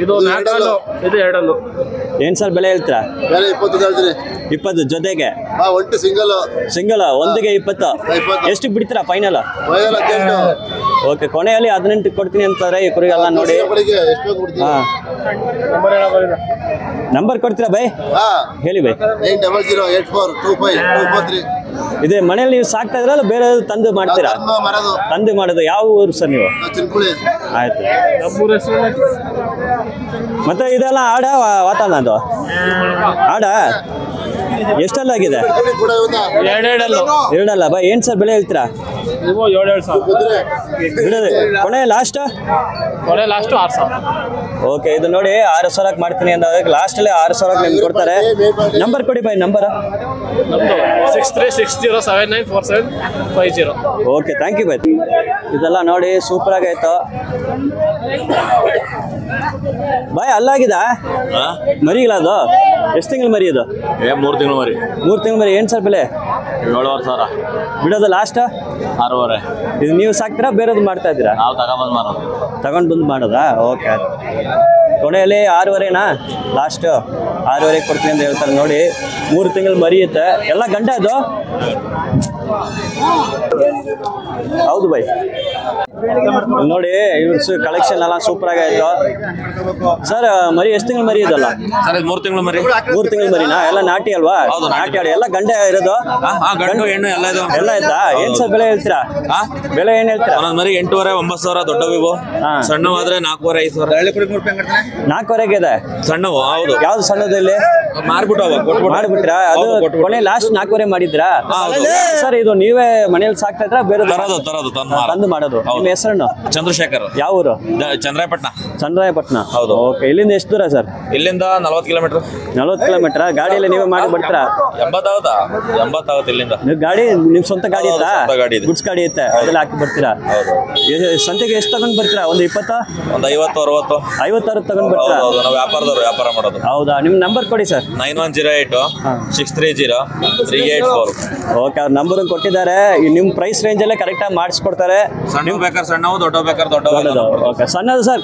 ಇದು 4 ಇದು 2 ಏನ್ ಸರ್ ಬೆಲೆ ಹೇಳ್ತೀರಾ? 20 ಜೊತೆಗೆ ಸಿಂಗಲ್ ಒಂದಿಗೆ 20. ಎಷ್ಟು ಬಿಡ್ತೀರಾ ಫೈನಲ್? ಓಕೆ, ಕೊನೆಯಲ್ಲಿ 18 ಕೊಡ್ತೀನಿ ಅಂತಾರೆ ಈ ಕುರಿಗೆಲ್ಲ. ನೋಡಿ ನಂಬರ್ ಕೊಡ್ತೀರಾ ಬೈ? ಹೇಳಿ ಬೈ. 8008425243. ಇದೆ ಮನೇಲಿ ನೀವು ಸಾಕ್ತಾ ಇದ್ರಲ್ಲ ಬೇರೆ ತಂದು ಮಾಡ್ತೀರಾ? ತಂದು ಮಾಡೋದು. ಯಾವ ಊರು ಸರ್ ನೀವು? ಆಯ್ತು. ಮತ್ತೆ ಇದೆಲ್ಲ ಆಡ ವಾತಾವರಣ ಅದು ಆಡ ಎಷ್ಟಲ್ಲಾಗಿದೆ? 2 ಬೈ. ಏನ್ ಸರ್ ಬೆಲೆ ಹೇಳ್ತೀರಾ? 7,000 ಕೊನೆ ಲಾಸ್ಟ್ 6,000. ಓಕೆ, ಇದು ನೋಡಿ 6,000 ಮಾಡ್ತೀನಿ ಅಂದಾಗ ಲಾಸ್ಟ್ ಅಲ್ಲಿ 6,000 ನಿಮ್ಗೆ ಕೊಡ್ತಾರೆ. ನಂಬರ್ ಕೊಡಿ ಬೈ. Number 6360794750. Okay, thank you bye. ಇದೆಲ್ಲ ನೋಡಿ ಸೂಪರ್ ಆಗೈತು ಬಾಯ್. ಅಲ್ಲಾಗಿದ ಮರಿಗಳ ಅದು? ಎಷ್ಟು ತಿಂಗಳು ಮರಿ ಅದು? 3 ತಿಂಗಳು ಮರಿ. 3 ತಿಂಗಳು ಮರಿ. ಏನು ಸರ್ ಬೆಲೆ? 7,500 ಬಿಡೋದು ಲಾಸ್ಟ್ 6,500. ಇದು ನೀವು ಸಾಕ್ತೀರಾ ಬೇರೆದು ಮಾಡ್ತಾ ಇದ್ದೀರಾ? ನಾವು ತಗೊಂಡು ಬಂದು ಮಾಡೋದಾ? ಓಕೆ, ಕೊನೆಯಲ್ಲಿ 6,500ನಾ ಲಾಸ್ಟ್? 6,500 ಕೊಡ್ತೀನಿ ಅಂತ ಹೇಳ್ತಾರೆ. ನೋಡಿ 3 ತಿಂಗಳು ಮರಿಯುತ್ತೆ. ಎಲ್ಲ ಗಂಡ ಅದು? ಹೌದು ಬೈ. ನೋಡಿ ಇವ್ರ ಕಲೆಕ್ಷನ್ ಎಲ್ಲ ಸೂಪರ್ ಆಗಾಯ್ತು ಸರ್. ಮರಿ ಎಷ್ಟು ತಿಂಗಳು ಮರಿ ಇದಲ್ಲ ಸರ್? 3 ತಿಂಗಳು ಮರಿ. 3 ತಿಂಗಳು ಮರಿನಾ? ಎಲ್ಲ ನಾಟಿ ಅಲ್ವಾ? ನಾಟಿ ಆಡಿ ಎಲ್ಲ ಗಂಡೆ ಇರೋದು? ಗಂಡು ಹೆಣ್ಣು ಎಲ್ಲ ಇದು ಎಲ್ಲ ಆಯ್ತಾ? ಏನ್ ಸರ್ ಬೆಲೆ ಹೇಳ್ತೀರಾ? ಬೆಲೆ ಏನ್ ಹೇಳ್ತೀರಾ? ಒಂದೊಂದು ಮರಿ 8,500-9,000 ದೊಡ್ಡವಿವು. ಸಣ್ಣವಾದ್ರೆ 4,500-5,000. 4,500 ಇದೆ ಸಣ್ಣವು. ಹೌದು. ಯಾವ್ದು ಸಣ್ಣದು ಇಲ್ಲಿ? ಮಾಡ್ಬಿಟ್ರಾ? ಅದು ಕೊನೆ ಲಾಸ್ಟ್ 4,500 ಮಾಡಿದ್ರಾ ಸರ್? ಇದು ನೀವೇ ಮನೇಲಿ ಸಾಕ್ತಾ ಇದ್ರ ಬೇರೆ ತಂದು ಮಾಡೋದು? ನಿಮ್ಮ ಹೆಸರನ್ನು? ಚಂದ್ರಶೇಖರ್. ಯಾವ ಊರು? ಚಂದ್ರಾಯಪಟ್ಟಣ. ಹೌದು. ಓಕೆ, ಇಲ್ಲಿಂದ ಎಷ್ಟು ದೂರ ಸರ್? ಇಲ್ಲಿಂದ 40 ಕಿಲೋಮೀಟರ್. 40 ಕಿಲೋಮೀಟರ್ ಗಾಡಿಯಲ್ಲಿ ನೀವೇ ಮಾಡಿ ಬರ್ತೀರಾ? 80 ಆಗುತ್ತೆ ಇಲ್ಲಿಂದ. ನೀವು ಗಾಡಿ ನಿಮ್ ಸ್ವಂತ ಗಾಡಿ ಇತ್ತಾ? ಗುಡ್ಸ್ ಗಾಡಿ ಇತ್ತೆ, ಅದೆಲ್ಲ ಹಾಕಿ ಬರ್ತೀರಾ? ಸಂತೆಗೆ ಎಷ್ಟು ತಗೊಂಡ್ ಬರ್ತೀರಾ? ಒಂದು 20? ಒಂದು 50-60. 50-60 ತಗೊಂಡ್ ಬರ್ತೀರಾ? ನಾವು ವ್ಯಾಪಾರ ಮಾಡೋದು. ಹೌದಾ? ನಿಮ್ ನಂಬರ್ ಕೊಡಿ ಸರ್. 9108-630-384. ಓಕೆ, ಅವ್ರ ನಂಬರ್ ಕೊಟ್ಟಿದ್ದಾರೆ. ನಿಮ್ ಪ್ರೈಸ್ ರೇಂಜ್ ಅಲ್ಲೇ ಕರೆಕ್ಟ್ ಆಗಿ ಮಾಡಿಸ್ಕೊಡ್ತಾರೆ. ಸಣ್ಣ ಬೇಕಾದ್ರೆ ಸಣ್ಣವು, ದೊಡ್ಡ ಬೇಕಾದ್ರೆ ದೊಡ್ಡದು. ಓಕೆ, ಸಣ್ಣದು ಸರ್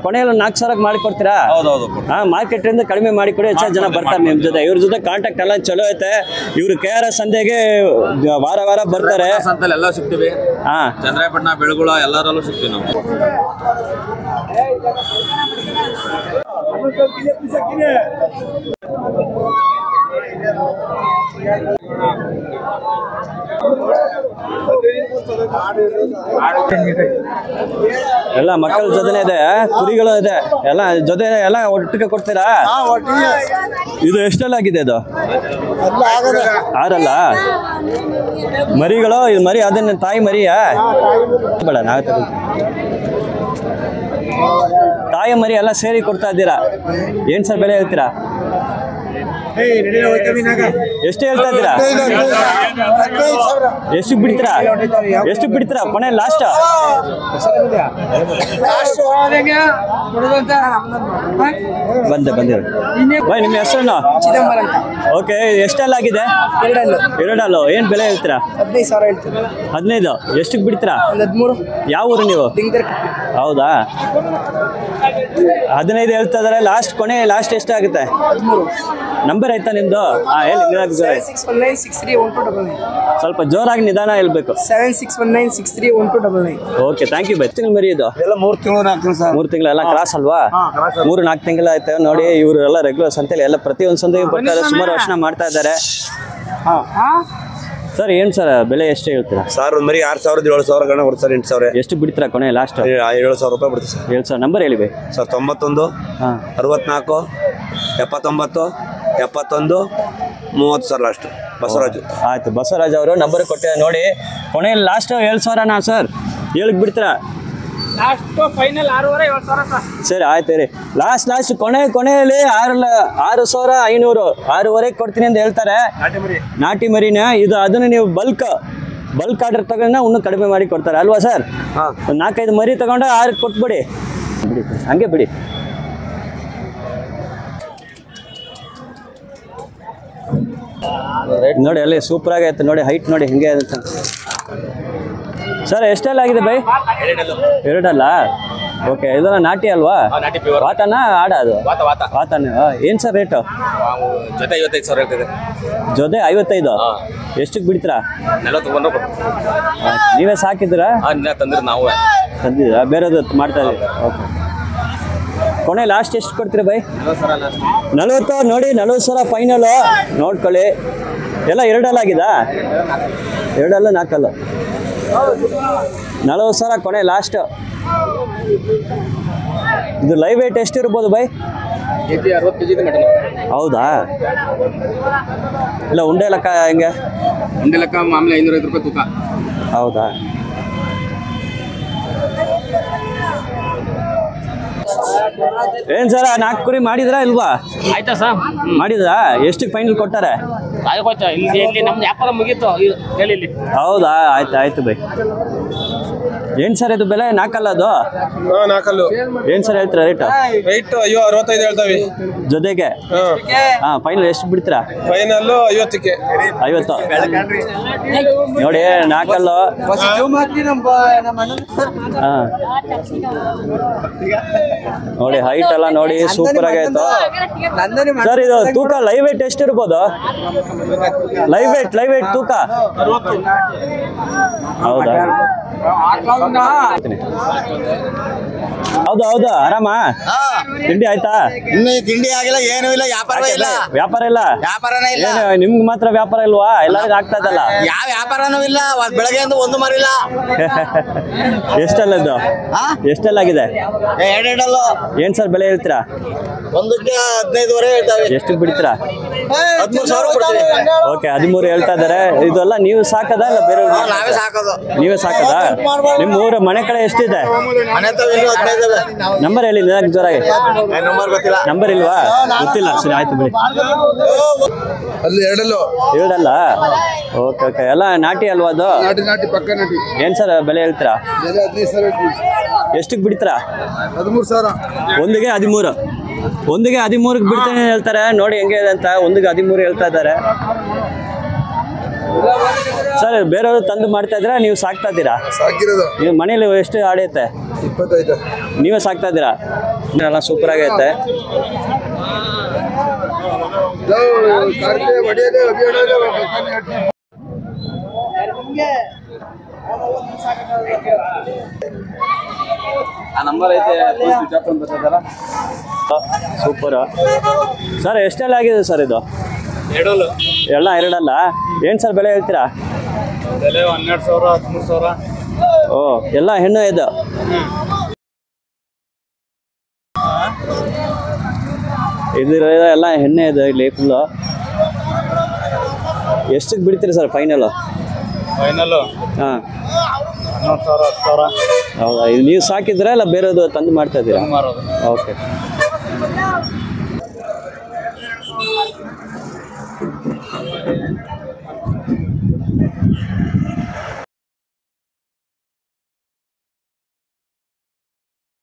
ಕೊನೆಯಲ್ಲಿ 4,000 ಮಾಡಿ ಕೊಡ್ತೀರಾ? ಹೌದೌದು. ಮಾರ್ಕೆಟ್ ಇಂದ ಕಡಿಮೆ ಮಾಡಿ ಕೊಡಿ. ಹೆಚ್ಚು ಜನ ಬರ್ತಾರೆ ನಿಮ್ ಜೊತೆ. ಇವ್ರ ಜೊತೆ ಕಾಂಟ್ಯಾಕ್ಟ್ ಎಲ್ಲ ಚಲೋ ಐತೆ. ಇವ್ರು KRS ಸಂತೆಗೆ ವಾರ ಬರ್ತಾರೆ. ಎಲ್ಲ ಸಿಗ್ತೀವಿ. ಚಂದ್ರಾಯಪಟ್ಟಣ, ಬೆಳಗುಳ ಎಲ್ಲರಲ್ಲೂ ಸಿಗ್ತೀವಿ ನಾವು. ಎಲ್ಲ ಮಕ್ಕಳ ಜೊತೆನೆ ಇದೆ, ಕುರಿಗಳು ಇದೆ, ಎಲ್ಲ ಜೊತೆ ಎಲ್ಲ ಒಟ್ಟಿಗೆ ಕೊಡ್ತೀರಾ? ಇದು ಎಷ್ಟೆಲ್ಲ ಆಗಿದೆ? ಅದು 6 ಮರಿಗಳು. ಇದು ಮರಿ ಅದನ್ನ ತಾಯಿ ಮರಿಯಾ? ಬೇಡ, ನಾವೇ ತಗೊಳ್ತೀವಿ. ತಾಯಿ ಮರಿ ಎಲ್ಲ ಸೇರಿ ಕೊಡ್ತಾ ಇದ್ದೀರಾ? ಏನ್ ಸರ್ ಬೆಲೆ ಹೇಳ್ತೀರಾ? ಎಷ್ಟು ಹೇಳ್ತಾ ಇದ್ದೀರಾ? ಎಷ್ಟು ಬಿಡ್ತೀರಾ ಕೊನೆ ಲಾಸ್ಟ್? ಬಂದೆ ಬಾಯ್. ನಿಮ್ಮ ಹೆಸರನ್ನು? ಚಿದಂಬರ ಅಂತ. ಓಕೆ, ಎಷ್ಟೆಲ್ಲ ಆಗಿದೆ? 2 ಏನ್ ಬೆಲೆ ಹೇಳ್ತೀರಾ? 15,000 ಹೇಳ್ತೀವಿ. 15. ಎಷ್ಟಕ್ಕೆ ಬಿಡ್ತೀರಾ? 13. ಯಾವ ಊರು ನೀವು? ಹೌದಾ? 15 ಹೇಳ್ತಾ ಇದಾರೆ. ಲಾಸ್ಟ್ ಕೊನೆ ಲಾಸ್ಟ್ ಎಷ್ಟಾಗುತ್ತೆ? 13. ನಂಬರ್ ಆಯ್ತಾ ನಿಮ್ದು? ಹೇಳಿ. 7619631299. ಸ್ವಲ್ಪ ಜೋರಾಗಿ ನಿಧಾನ ಹೇಳ್ಬೇಕು. 7619631299. Okay, thank you bye. ತಿಂಗಳು ಮರಿ ಇದು? 3 ತಿಂಗಳು 4 ತಿಂಗಳು ಸರ್. 3 ತಿಂಗಳು ಎಲ್ಲ ಕ್ರಾಸ್ ಅಲ್ವಾ? 3-4 ತಿಂಗಳು ಆಯ್ತು. ನೋಡಿ ಇವರು ಎಲ್ಲ ರೆಗ್ಯುಲರ್ ಸಂತೆಲಿ ಎಲ್ಲ ಪ್ರತಿಯೊಂದು ಸಂತೆಗೆ ಬರ್ತಾರೆ. ಸುಮಾರು ವರ್ಷ ಮಾಡ್ತಾ ಇದ್ದಾರೆ. ಸರ್ ಏನು ಸರ್ ಬೆಲೆ ಎಷ್ಟು ಹೇಳ್ತೀರಾ? ಸರ್ ಒಂದು ಮರಿ 6,000 7,000 ಗಣ ಕೊಡ್ತಾರೆ ಸರ್. 8,000. ಎಷ್ಟು ಬಿಡ್ತೀರಾ ಕೊನೆ ಲಾಸ್ಟ್? 7,000 ರೂಪಾಯಿ ಬಿಡ್ತೀವಿ ಸರ್. 7,000 ನಂಬರ್ ಹೇಳಿ by. Sir 91 64 79 71 30 sir last. Basavaraju. ಆಯ್ತು, ಬಸವರಾಜ್ ಅವರು ನಂಬರ್ ಕೊಟ್ಟಿದ್ದಾರೆ ನೋಡಿ. ಕೊನೆಯಲ್ಲಿ ಲಾಸ್ಟ್ 7,000ನಾ ಸರ್? 7ಕ್ಕೆ ಬಿಡ್ತೀರಾ? ಫೈನಲ್ 6,500 ಸರಿ, ಆಯ್ತು ರೀ. ಲಾಸ್ಟ್ ಕೊನೆಯಲ್ಲಿ 6,500 6,500 ಕೊಡ್ತೀನಿ ಅಂತ ಹೇಳ್ತಾರೆ. ನಾಟಿ ಮರಿನ ಇದು. ಅದನ್ನು ನೀವು ಬಲ್ಕ್ ಆರ್ಡರ್ ತಗೊಂಡ ಇನ್ನೂ ಕಡಿಮೆ ಮಾಡಿ ಕೊಡ್ತಾರೆ ಅಲ್ವಾ ಸರ್? 4-5 ಮರಿ ತಗೊಂಡು 6ಕ್ಕೆ ಕೊಟ್ಬಿಡಿ. ಬಿಡಿ ಹಂಗೆ ಬಿಡಿ. ನೋಡಿ ಅಲ್ಲಿ ಸೂಪರ್ ಆಗೈತೆ ನೋಡಿ, ಹೈಟ್ ನೋಡಿ ಹೆಂಗೆ ಅಂತ. ಸರ್ ಎಷ್ಟೆಲ್ಲ ಆಗಿದೆ ಬೈ? ಎರಡಲ್ಲ. ಓಕೆ, ಇದೆಲ್ಲ ನಾಟಿ ಅಲ್ವಾ? ವಾತನ ಆಡ ಅದು? ವಾತನ. ಏನು ಸರ್ ರೇಟು? ಜೊತೆ 55,000 ಹೇಳ್ತಿದೆ. ಜೊತೆ 55? ಎಷ್ಟಕ್ಕೆ ಬಿಡ್ತೀರಾ? 40 ನೀವೇ ಸಾಕಿದ್ದೀರಾ? ತಂದ್ರೆ ನಾವು ತಂದಿದ್ದೀರಾ? ಬೇರೆದು ಮಾಡ್ತಾ ಇದ್ದೀರಾ? ಓಕೆ. ಕೊನೆ ಲಾಸ್ಟ್ ಎಷ್ಟು ಕೊಡ್ತೀರಾ ಬೈ? 40. ನೋಡಿ 40,000 ಫೈನಲು. ನೋಡ್ಕೊಳ್ಳಿ. ಎಲ್ಲ ಎರಡಲ್ಲ ಆಗಿದಾ? ಎರಡಲ್ಲ 4 40,000 ಕೊನೆ ಲಾಸ್ಟ್. ಇದು ಲೈವ್ ವೇಟ್ ಎಷ್ಟು ಇರ್ಬೋದು ಬೈ? 60 kg ಇದೆ ಮಟನ್. ಹೌದಾ? ಇಲ್ಲ ಉಂಡೆ ಲೆಕ್ಕ ಹೆಂಗೆ? ಉಂಡೆ ಲೆಕ್ಕ ಮಾಮೂಲಿ 550 ರೂಪಾಯಿ ತೂಕ. ಹೌದಾ? ಏನ್ ಸರ 4 ಕುರಿ ಮಾಡಿದ್ರಾ ಇಲ್ವಾ? ಆಯ್ತಾ ಸರ್? ಮಾಡಿದ್ರಾ? ಎಷ್ಟಕ್ಕೆ ಫೈನಲ್ ಕೊಟ್ಟಾರೆ? ಇಲ್ಲಿ ನಮ್ಮ ವ್ಯಾಪಾರ ಮುಗೀತು ಹೇಳಿ. ಹೌದಾ? ಆಯ್ತು ಬೈ. ಏನ್ ಸರ್ ಇದು ಬೆಲೆ? 4 ಅಲ್ಲ ಅದು? 4. ಏನ್ ಸರ್ ಹೇಳ್ತೀರಾ ರೇಟ್? ರೈಟ್ 65 ಹೇಳ್ತಾವೆ ಜೊತೆಗೆ. ಹಾ, ಫೈನಲ್ ಎಷ್ಟು ಬಿಡ್ತೀರಾ? ಫೈನಲ್ 50ಕ್ಕೆ. 50 ನೋಡಿ 4 ನೋಡಿ, ಹೈಟ್ ಎಲ್ಲ ನೋಡಿ ಸೂಪರ್ ಆಗೈತು ಸರ್. ಇದು ತೂಕ ಲೈವ್ ವೇಟ್ ಎಷ್ಟು ಇರ್ಬೋದು? ಲೈವ್ ವೇಟ್ ತೂಕ? ಹೌದಾ? ಹೌದು ಆರಾಮ? ತಿಂಡಿ ಆಯ್ತಾ? ಇನ್ನು ತಿಂಡಿ ಆಗಿಲ್ಲ, ಏನೂ ಇಲ್ಲ, ವ್ಯಾಪಾರವೇ ಇಲ್ಲ. ವ್ಯಾಪಾರನೇ ಇಲ್ಲ. ನಿಮ್ಗೆ ಮಾತ್ರ ವ್ಯಾಪಾರ ಇಲ್ವಾ? ಎಲ್ಲರಿಗೂ ಆಗ್ತಾ ಇದಲ್ಲ? ಯಾವ ವ್ಯಾಪಾರನೂ ಇಲ್ಲ, ಬೆಳಗ್ಗೆಯಿಂದ ಒಂದು ಮರಿಲ್ಲ. ಎಷ್ಟೆಲ್ಲ ಇದು? ಎಷ್ಟೆಲ್ಲ ಆಗಿದೆ? 2 ಏನ್ ಸರ್ ಬೆಲೆ ಹೇಳ್ತೀರಾ? ಒಂದಕ್ಕೆ 15,000 ಹೇಳ್ತಾವೆ. ಎಷ್ಟು ಬಿಡ್ತೀರಾ? 13,000. ಓಕೆ, 13 ಹೇಳ್ತಾ ಇದಾರೆ. ಇದೆಲ್ಲ ನೀವು ಸಾಕದ ಇಲ್ಲ ಬೇರೆ? ನಾವೇ ಸಾಕೋದು. ನೀವೇ ಸಾಕದಾ? ನಿಮ್ಮ ಊರ ಮನೆ ಕಡೆ ಎಷ್ಟಿದೆ? ಮನೆ ತವ 15 ನಂಬರ್ ಹೇಳಿ ಜೋರಾಗಿ. ನಂಬರ್ ಗೊತ್ತಿಲ್ಲ. ನಂಬರ್ ಇಲ್ವಾ? ಗೊತ್ತಿಲ್ಲ. ಸರಿ ಆಯ್ತು ಬಿಡಿ. ಅಲ್ಲಿ ಎರಡಲ್ಲ? ಓಕೆ. ಎಲ್ಲ ನಾಟಿ ಅಲ್ವಾ ಅದು? ನಾಟಿ ಪಕ್ಕ ನಾಟಿ. ಏನ್ ಸರ್ ಬೆಲೆ ಹೇಳ್ತೀರಾ? 15,000. ಎಷ್ಟಕ್ಕೆ ಬಿಡ್ತೀರಾ? 13,000. ಒಂದಿಗೆ 13ಕ್ಕೆ ಬಿಡ್ತೇನೆ ಹೇಳ್ತಾರೆ. ನೋಡಿ ಹೆಂಗೆ ಇದೆ ಅಂತ. ಒಂದಿಗೆ 13 ಹೇಳ್ತಾ ಇದ್ದಾರೆ ಸರ್. ಬೇರೆಯವರು ತಂದು ಮಾಡ್ತಾ ಇದ್ದೀರಾ ನೀವು ಸಾಕ್ತಾ ಇದ್ದೀರಾ? ಸಾಕಿರೋದು. ನೀವು ಮನೇಲಿ ಎಷ್ಟು ಆಡೈತೆ? 25. ನೀವೇ ಸಾಕ್ತಾ ಇದ್ದೀರಾ? ಎಲ್ಲ ಸೂಪರ್ ಆಗೈತೆ. ನಂಬರ್ ಐತೆ. Super sir. ಎಷ್ಟೆಲ್ಲ ಆಗಿದೆ ಸರ್ ಇದು? ಎಲ್ಲ ಎರಡಲ್ಲ. ಏನು ಸರ್ ಬೆಲೆ ಹೇಳ್ತೀರಾ? ಬೆಲೆ 12,000 13,000. ಓ, ಎಲ್ಲ ಹೆಣ್ಣು ಇದು? ಇದಿರೋ ಎಲ್ಲ ಹೆಣ್ಣೆ ಇದೆ ಇಲ್ಲಿ ಫುಲ್ಲು. ಎಷ್ಟಕ್ಕೆ ಬಿಡ್ತೀರಿ ಸರ್ ಫೈನಲು? ಹಾಂ 11,000 10,000. ಹೌದಾ? ಇದು ನೀವು ಸಾಕಿದ್ರಾ ಇಲ್ಲ ಬೇರೆದು ತಂದು ಮಾಡ್ತಾ ಇದ್ದೀರಾ? ಓಕೆ.